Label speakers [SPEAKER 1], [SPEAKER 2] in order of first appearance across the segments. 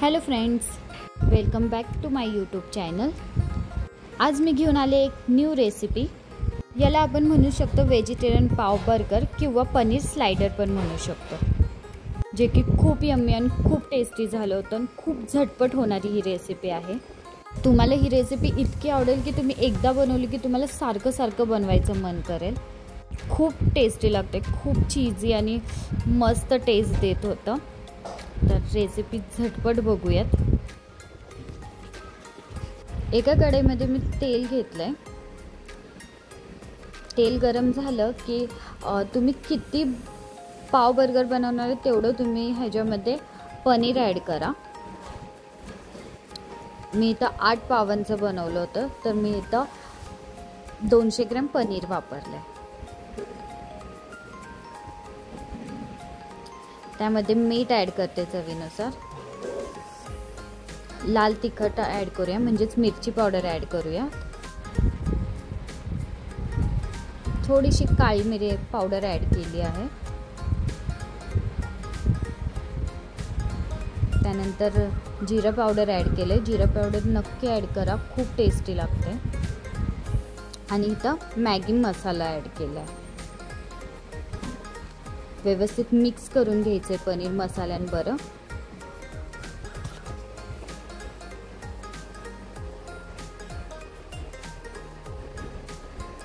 [SPEAKER 1] Hello friends, welcome back to my YouTube channel. आज मी घेऊन आले एक न्यू रेसिपी। याला आपण म्हणू शकतो व्हेजिटेरियन पाव बर्गर किंवा पनीर स्लाइडर पण म्हणू शकतो, जे की खूप यम्मी आणि खूप टेस्टी झालं होतं आणि खूप झटपट होणारी ही रेसिपी आहे। तुम्हाला ही रेसिपी इतकी आवडेल की तुम्ही एकदा बनवली की तुम्हाला सारखं सारखं बनवायचं मन करेल। खूप टेस्टी लागते, खूप चीजी आणि मस्त टेस्ट देत होतं। तर रेसिपी झटपट बघूयात। एका कढईमध्ये मी तेल घेतलंय। तेल गरम झालं की तुम्ही किती पाव बर्गर बनवणार आहे तेवढं तुम्ही ह्याच्यामध्ये पनीर ॲड करा। मी इथं 8 पावांचं बनवलं होतं, तर मी इथं 200 ग्रॅम पनीर वापरलंय। त्यामध्ये मीठ ॲड करते चवीनुसार। लाल तिखट ॲड करूया, म्हणजेच मिरची पावडर ॲड करूया। थोडीशी काळी मिरी पावडर ॲड केली आहे। त्यानंतर जिरा पावडर ॲड केले। जिरा पावडर नक्की ॲड करा, खूप टेस्टी लागते। आणि इथं मॅगी मसाला ॲड केला आहे। व्यवस्थित मिक्स करून घ्यायचे पनीर मसाल्यांबरोबर।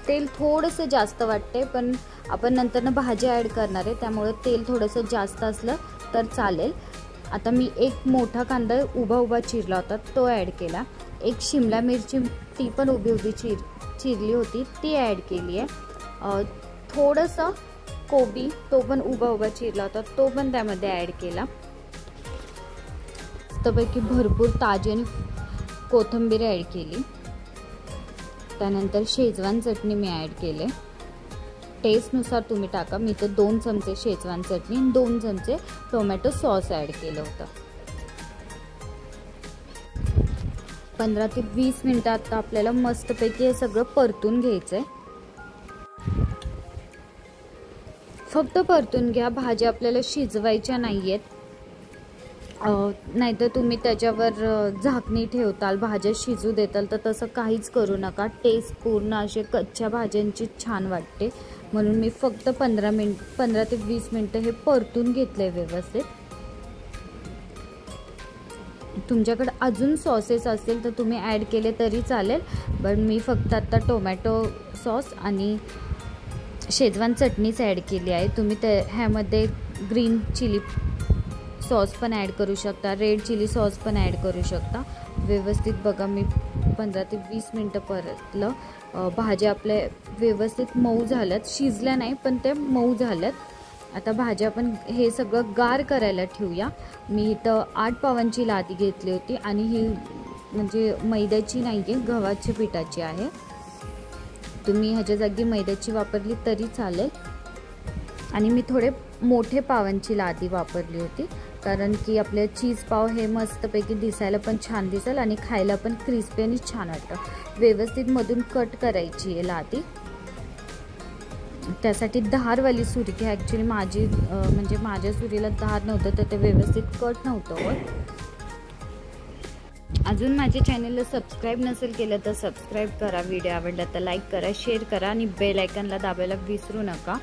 [SPEAKER 1] तेल थोडंसं जास्त वाटते, पण आपण नंतर भाजी ॲड करणार आहे, त्यामुळे तेल थोडंसं जास्त असलं तर चालेल। आता मी एक मोठा कांदा उभा उभा चिरला होता तो ॲड केला। एक शिमला मिरची ती पण उभी उभी चिरली होती ती ॲड केली आहे। थोडंसं कोबी तो पण उभा उभा चिरला होता तो पण त्यामध्ये ॲड केला। मस्तपैकी भरपूर ताजी आणि कोथिंबीर ॲड केली। त्यानंतर शेजवान चटणी मी ॲड केले। टेस्टनुसार तुम्ही टाका। मी तर 2 चमचे शेजवान चटणी आणि 2 चमचे टोमॅटो सॉस ॲड केलं होतं। 15 ते 20 मिनिटं आता आपल्याला मस्तपैकी हे सगळं परतून घ्यायचंय। फक्त परतून घ्या, भाज्या आपल्याला शिजवायच्या नाहीयेत। नाहीतर तुम्ही त्याच्यावर झाकणी ठेवताल, भाज्या शिजू देताल, तर तसं काहीच करू नका। टेस्ट पूर्ण असे कच्च्या भाज्यांची छान वाटते, म्हणून मी फक्त 15 ते 20 मिनिटं हे परतून घेतलंय व्यवस्थित। तुमच्याकडे अजून सॉसेस असतील तर तुम्ही ॲड केले तरी चालेल, पण मी फक्त आता टोमॅटो सॉस आणि शेजवान चटणीच ॲड केली आहे। तुम्ही ह्यामध्ये ग्रीन चिली सॉस पण ॲड करू शकता, रेड चिली सॉस पण ॲड करू शकता। व्यवस्थित बघा, मी 15 ते 20 मिनिटं परतलं। भाज्या आपल्या व्यवस्थित मऊ झाल्यात, शिजल्या नाही पण ते मऊ झाल्यात। आता भाज्या आपण हे सगळं गार करायला ठेवूया। मी इथं 8 पावांची लादी घेतली होती आणि ही म्हणजे मैद्याची नाही आहे, गव्हाच्या पिठाची आहे। तुम्ही ह्याच्या जागी मैद्याची वापरली तरी चालेल। आणि मी थोडे मोठे पावांची लादी वापरली होती, कारण की आपले चीज पाव हे मस्तपैकी दिसायला पण छान दिसेल आणि खायला पण क्रिस्पी आणि छान वाटतं। व्यवस्थित मधून कट करायची आहे लादी। त्यासाठी धारवाली सुरी घ्या। ॲक्च्युली म्हणजे माझ्या सुरीला धार नव्हतं, तर ते व्यवस्थित कट नव्हतं होत। अजून माझ्या चॅनलला सबस्क्राईब नसेल केलं तर सबस्क्राईब करा। व्हिडिओ आवडला तर लाईक करा, शेअर करा आणि बेल आयकॉनला दाबायला विसरू नका।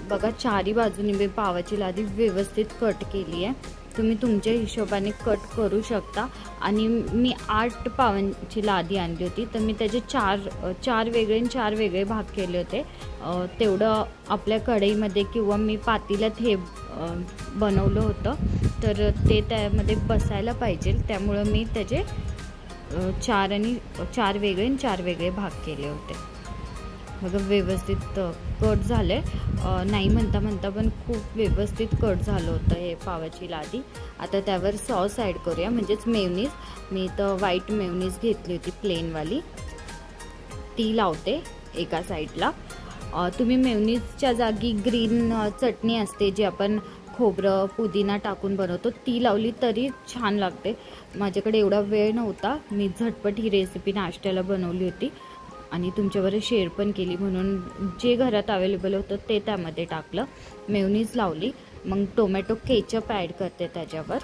[SPEAKER 1] बघा, चारी बाजूनी मी पावाची लादी व्यवस्थित कट केली आहे। तुम्ही तुमच्या हिशोबाने कट करू शकता। आणि मी 8 पावांची लादी आणली होती, तर मी त्याचे चार वेगळे भाग केले होते। तेवढं आपल्या कढईमध्ये किंवा मी पातेल्यात हे बनवलं होतं, तर ते त्यामध्ये बसायला पाहिजे, त्यामुळं मी त्याचे 4 वेगळे भाग केले होते। मग व्यवस्थित कट झाले, नाही म्हणता पण खूप व्यवस्थित कट झालं होतं हे पावाची लादी। आता त्यावर सॉस ॲड करूया, म्हणजेच मेयोनीज। मी इथं व्हाईट मेयोनीज घेतली होती प्लेनवाली, ती लावते एका साईडला। तुम्ही मेयोनीजच्या जागी ग्रीन चटणी असते जी आपण खोबरं पुदिना टाकून बनवतो, ती लावली तरी छान लागते। माझ्याकडे एवढा वेळ नव्हता, मी झटपट ही रेसिपी नाश्त्याला बनवली होती आणि तुमच्याबरोबर शेअर पण केली, म्हणून जे घरात अवेलेबल होतं ते त्यामध्ये टाकलं। मेयोनीज लावली, मग टोमॅटो केचप ॲड करते त्याच्यावर।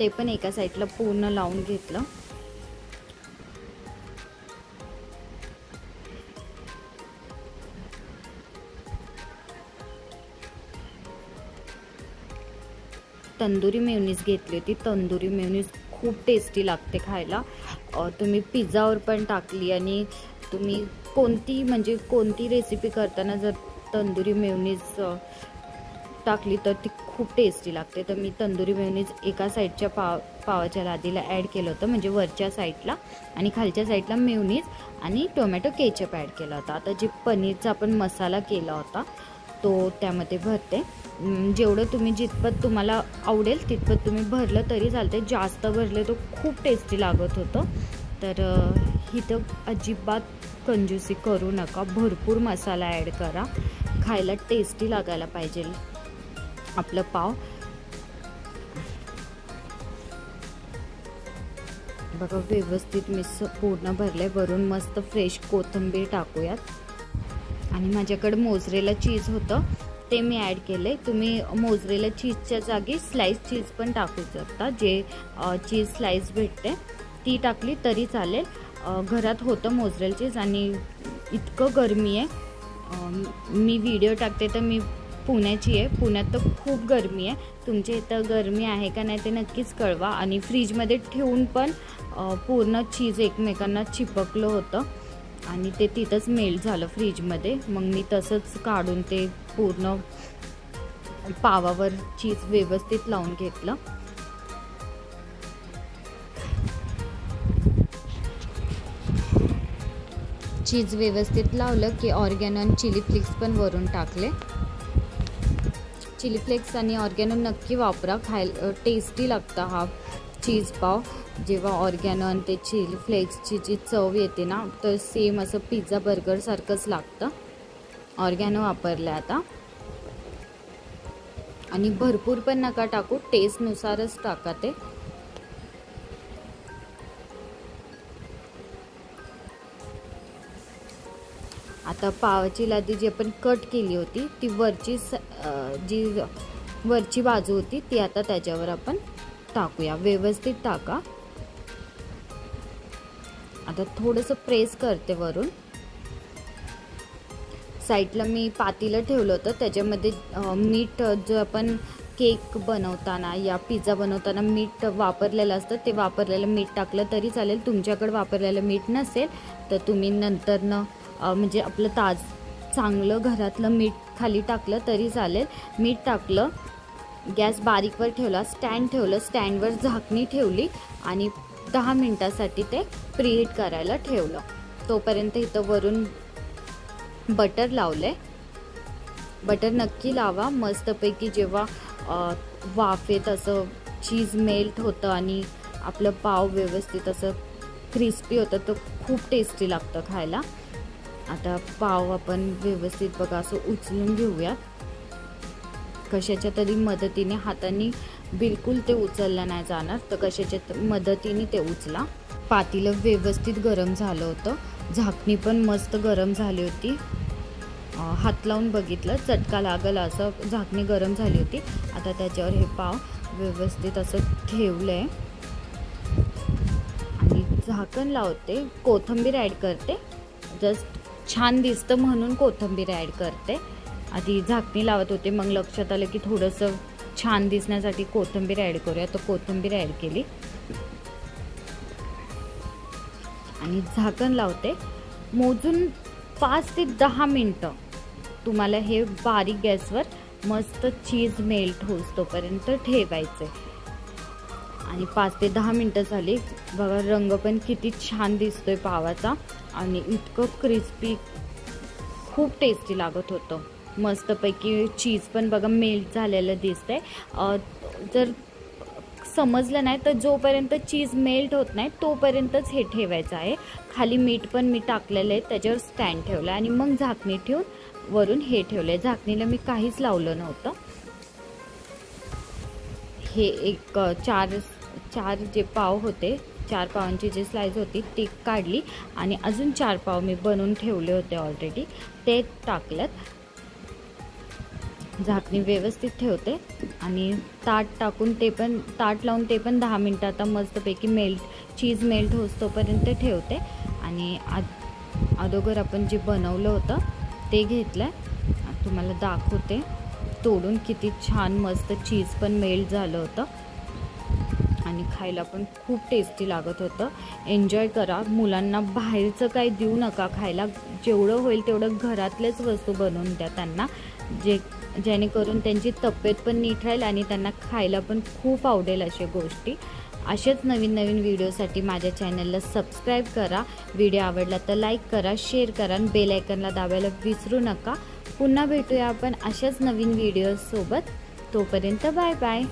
[SPEAKER 1] ते पण एका साईडला पूर्ण लावून घेतलं. तंदुरी मेयोनीज घेतली होती. तंदुरी मेयोनीज खूप टेस्टी लागते खायला. तुम्ही पिझ्झावर पण टाकली आणि तुम्ही कोणती रेसिपी करताना जर तंदुरी मेयोनीज टाकली तर ती खूप टेस्टी लागते. तर मी तंदुरी मेयोनीज एका साईडच्या पावाच्या लादीला ॲड केलं होतं, म्हणजे वरच्या साईडला, आणि खालच्या साईडला मेयोनीज आणि टोमॅटो केचप ॲड केला होता. आता जे पनीरचा आपण मसाला केला होता तो त्यामध्ये भरते. जेवढं तुम्ही जितपत तुम्हाला आवडेल तितपत तुम्ही भरलं तरी चालते. जास्त भरले तर खूप टेस्टी लागत होतं. तर इथं अजिबात कंजूसी करू नका, भरपूर मसाला ॲड करा, खायला टेस्टी लागायला पाहिजे आपलं पाव. बघा व्यवस्थित मी पूर्ण भरले. वरून मस्त फ्रेश कोथिंबीर टाकूयात. आणि माझ्याकडे मोझरेला चीज होतं ते मी ॲड केले. तुम्ही मोझरेला चीजच्या जागी स्लाइस चीज पण टाकू शकता. जे चीज स्लाइस भेटते ती टाकली तरी चालेल. घरात होतं मोझरेला चीज आणि इतकं गरमी आहे. मी व्हिडिओ टाकते तर मी पुण्याची आहे. पुण्यात तर खूप गरमी आहे. तुमच्या इथं गरमी आहे का नाही ते नक्कीच कळवा. आणि फ्रीजमध्ये ठेवून पण पूर्ण चीज एकमेकांना चिपकलं होतं आणि ते तिथंच मेल्ट झालं फ्रीजमध्ये. मग मी तसंच काढून ते पूर्ण पावावर चीज व्यवस्थित लावून घेतलं. चीज व्यवस्थित लावलं की ऑर्गॅनो आणि चिली फ्लेक्स पण वरून टाकले. चिली फ्लेक्स आणि ऑर्गॅनो नक्की वापरा, खायला टेस्टी लागतं हा चीज पाव. जेव्हा ऑर्गॅनो आणि ते चिली फ्लेक्सची जी चव येते ना तर सेम असं पिझ्झा बर्गरसारखंच लागतं. ऑर्गॅनो वापरलं आता. आणि भरपूर पण नका टाकू, टेस्टनुसारच टाका ते. आता पावाची लादी जी आपण कट केली होती ती जी वरची बाजू होती ती आता त्याच्यावर आपण टाकूया. व्यवस्थित टाका. आता थोडंसं प्रेस करते वरून. साईडला मी पातेलं ठेवलं होतं त्याच्यामध्ये मीठ, जो आपण केक बनवताना या पिझ्झा बनवताना मीठ वापरलेलं असतं ते वापरलेलं मीठ टाकलं तरी चालेल. तुमच्याकडे वापरलेलं मीठ नसेल तर तुम्ही नंतरनं म्हणजे आपलं चांगलं घरातलं मीठ खाली टाकलं तरी चालेल. मीठ टाकलं, गॅस बारीकवर ठेवला, स्टँड ठेवलं, स्टँडवर झाकणी ठेवली आणि 10 मिनटासाठी ते प्रीहीट करायला ठेवलं. तोपर्यंत इथं वरून बटर लावले. बटर नक्की लावा. मस्तपैकी जेव्हा वाफेत असं चीज मेल्ट होतं आणि आपलं पाव व्यवस्थित असं क्रिस्पी होतं तर खूप टेस्टी लागतं खायला. आता पाव आपण व्यवस्थित बघा असं उचलून घेऊयात. कशाच्या तरी मदतीने, हाताने बिलकुल ते उचललं नाही जाणार तर कशाच्या मदतीने ते उचला. पातेलं व्यवस्थित गरम झालं होतं. झाकणी पण मस्त गरम झाली होती. हात लावून बघितलं, चटका लागल असं झाकणी गरम झाली होती. आता त्याच्यावर हे पाव व्यवस्थित असं ठेवलंय आणि झाकण लावते. कोथिंबीर ॲड करते. जस्ट छान दिसतं म्हणून कोथिंबीर ॲड करते. आधी झाकणी लावत होते, मग लक्षात आलं की थोडंसं छान दिसण्यासाठी कोथिंबीर ॲड करूया, तर कोथिंबीर ॲड केली आणि झाकण लावते. मोजून 5 ते 10 मिनटं तुम्हाला हे बारीक गॅसवर मस्त चीज मेल्ट होस तोपर्यंत ठेवायचे. आणि 5 ते 10 मिनटं झाली. बघा रंग पण किती छान दिसतोय पावाचा आणि इतकं क्रिस्पी, खूप टेस्टी लागत होतं. मस्तपैकी चीज पण बघा मेल्ट झालेलं दिसतंय. जर समजलं नाही तर जोपर्यंत चीज मेल्ट होत नाही तोपर्यंतच हे ठेवायचं आहे. खाली मीठ पण मी टाकलेलं आहे, त्याच्यावर स्टँड ठेवलं आणि मग झाकणी ठेवून वरून हे ठेवलं. झाकणीला मी काहीच लावलं नव्हतं. हे एक चार जे पाव होते, 4 पावांची जी स्लाइस होती ती काढली आणि अजून 4 पाव मी बनवून ठेवले होते ऑलरेडी, ते टाकलेत. झाकणी व्यवस्थित ठेवते आणि ताट टाकून ते पण ताट लावून ते पण 10 मिनटं आता मस्तपैकी चीज मेल्ट होतोपर्यंत ठेवते। आणि अगोदर आपण जे बनवलं होतं ते घेतलं आहे, तुम्हाला दाखवते तोडून किती छान मस्त चीज पण मेल्ट झालं होतं आणि खायला पण खूप टेस्टी लागत होतं। एन्जॉय करा, मुलांना बाहेरचं काही देऊ नका खायला, जेवढं होईल तेवढं घरातलेच वस्तू बनवून द्या त्यांना, जेणेकरून त्यांची तब्येत पण नीट राहील आणि त्यांना खायला पण खूप आवडेल अशा गोष्टी। असेच नवीन नवीन व्हिडिओसाठी माझ्या चॅनलला सबस्क्राईब करा, व्हिडिओ आवडला तर लाईक करा, शेअर करा आणि बेल आयकॉनला दाबायला विसरू नका। पुन्हा भेटूया आपण अशाच नवीन व्हिडिओसोबत, तोपर्यंत बाय बाय।